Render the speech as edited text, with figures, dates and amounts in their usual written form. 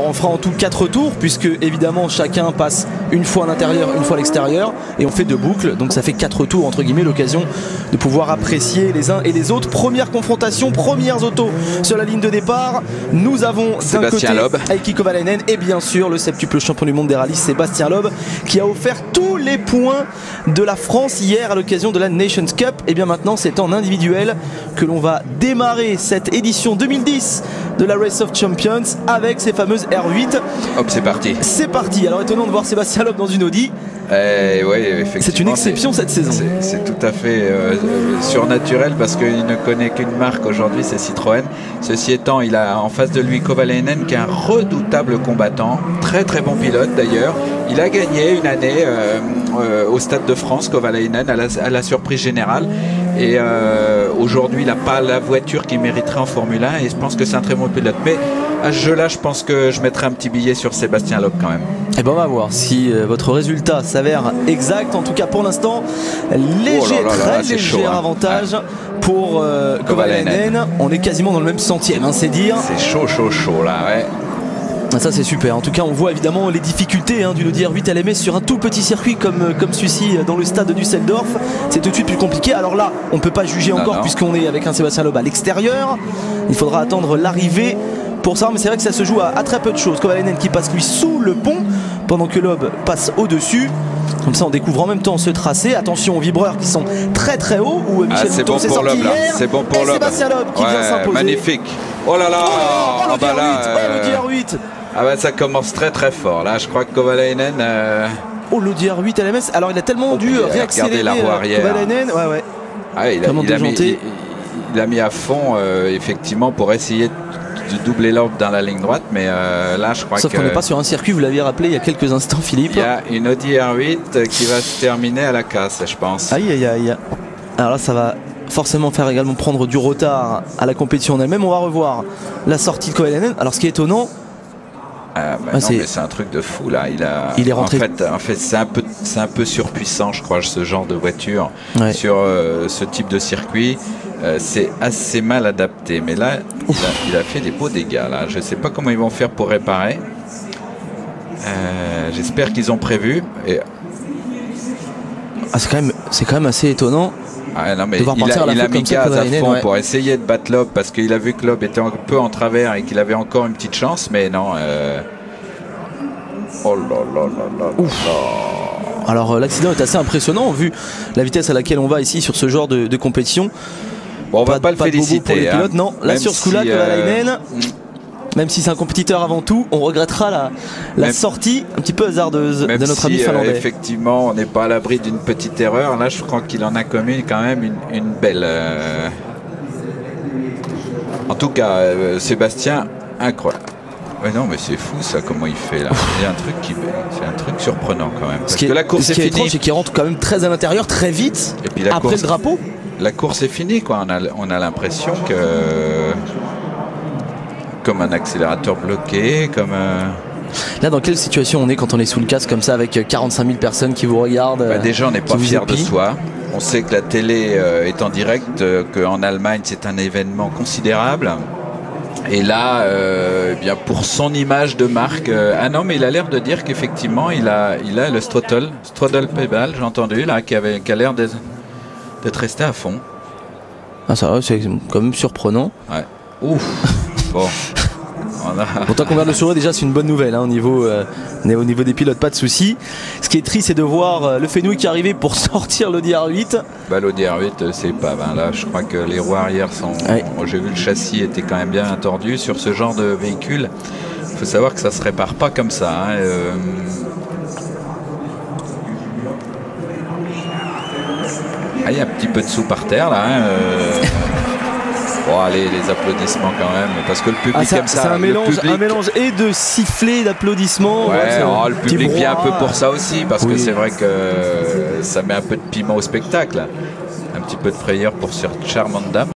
On fera en tout 4 tours puisque évidemment chacun passe une fois à l'intérieur, une fois à l'extérieur et on fait 2 boucles, donc ça fait 4 tours entre guillemets, l'occasion de pouvoir apprécier les uns et les autres. Première confrontation, premières autos sur la ligne de départ. Nous avons d'un côté Heikki Kovalainen et bien sûr le septuple champion du monde des rallyes Sébastien Loeb qui a offert tous les points de la France hier à l'occasion de la Nations Cup. Et bien maintenant c'est en individuel que l'on va démarrer cette édition 2010 de la Race of Champions avec ces fameuses R8. Hop, c'est parti. C'est parti. Alors étonnant de voir Sébastien Loeb dans une Audi. Oui, effectivement. C'est une exception cette saison. C'est tout à fait surnaturel parce qu'il ne connaît qu'une marque aujourd'hui, c'est Citroën. Ceci étant, il a en face de lui Kovalainen qui est un redoutable combattant, très très bon pilote d'ailleurs. Il a gagné une année au Stade de France, Kovalainen, à la surprise générale. Et aujourd'hui, il n'a pas la voiture qu'il mériterait en Formule 1 et je pense que c'est un très bon pilote. Mais à ce jeu-là, je pense que je mettrai un petit billet sur Sébastien Loeb quand même. Et ben on va voir si votre résultat s'avère exact. En tout cas, pour l'instant, très léger avantage pour Kovalainen. On est quasiment dans le même centième, hein, c'est dire. C'est chaud là, ouais. Ça c'est super, en tout cas on voit évidemment les difficultés d'une Audi R8 LMS sur un tout petit circuit comme celui-ci dans le stade de Düsseldorf. C'est tout de suite plus compliqué. Alors là on ne peut pas juger encore puisqu'on est avec un Sébastien Loeb à l'extérieur. Il faudra attendre l'arrivée pour ça, mais c'est vrai que ça se joue à très peu de choses. Kovalainen qui passe lui sous le pont pendant que Loeb passe au-dessus. Comme ça on découvre en même temps ce tracé. Attention aux vibreurs qui sont très très hauts où Michel Mouton s'est sorti hier. C'est bon pour Loeb. Sébastien Loeb qui vient s'imposer. Magnifique. Oh là là, l'Audi R8. Ah bah ça commence très très fort là, je crois que Kovalainen Oh l'Audi R8 LMS, alors il a tellement dû réaccélérer la roue arrière. Kovalainen, il a mis à fond effectivement pour essayer de doubler Loeb dans la ligne droite, mais là je crois sauf qu'on n'est pas sur un circuit, vous l'aviez rappelé il y a quelques instants Philippe. Il y a une Audi R8 qui va se terminer à la casse je pense. Aïe aïe aïe. Alors là ça va forcément faire également prendre du retard à la compétition en elle-même. On va revoir la sortie de Kovalainen. Alors ce qui est étonnant, mais c'est un truc de fou là. Il est rentré. En fait c'est un peu surpuissant je crois ce genre de voiture sur ce type de circuit. C'est assez mal adapté. Mais là il a fait des beaux dégâts là. Je ne sais pas comment ils vont faire pour réparer. J'espère qu'ils ont prévu. C'est quand même assez étonnant. Non, mais il a mis gaz à fond pour essayer de battre Loeb parce qu'il a vu que Loeb était un peu en travers et qu'il avait encore une petite chance, mais non. Oh là là là là. Alors l'accident est assez impressionnant vu la vitesse à laquelle on va ici sur ce genre de compétition. Bon, on va pas le féliciter pour les pilotes, non. Là sur ce coup-là, Kovalainen, même si c'est un compétiteur avant tout, on regrettera la sortie un petit peu hasardeuse de notre ami finlandais. Effectivement, on n'est pas à l'abri d'une petite erreur. Là, je crois qu'il en a commis quand même une belle. En tout cas, Sébastien, incroyable. Mais non, mais c'est fou ça, comment il fait là. Il y a un truc surprenant quand même. Parce que la course est finie. Ce qui est étrange, c'est qu'il rentre quand même très à l'intérieur, très vite. Et puis après le drapeau. La course est finie, quoi. On a l'impression que. Comme un accélérateur bloqué, comme Là, dans quelle situation on est quand on est sous le casque comme ça avec 45 000 personnes qui vous regardent? Déjà, on n'est pas fier de soi. On sait que la télé est en direct, qu'en Allemagne, c'est un événement considérable. Et là, bien pour son image de marque, ah non, mais il a l'air de dire qu'effectivement, il a le throttle pedal, j'ai entendu, là, qui a l'air d'être resté à fond. Ah, ça va, c'est quand même surprenant. Ouais. Ouf. Bon. Tant qu'on regarde le sourire, déjà c'est une bonne nouvelle au niveau des pilotes, pas de soucis. Ce qui est triste, c'est de voir le Fenouil qui est arrivé pour sortir l'Audi R8. L'Audi R8 c'est pas là, je crois que les roues arrière sont. J'ai vu le châssis était quand même bien tordu sur ce genre de véhicule. Il faut savoir que ça se répare pas comme ça. Il y a un petit peu de sous par terre là. Bon, allez, les applaudissements quand même, parce que le public aime ça. C'est un mélange et de sifflets, d'applaudissements. Le public vient un peu pour ça aussi, parce que c'est vrai que ça met un peu de piment au spectacle. Un petit peu de frayeur pour cette charmante dame.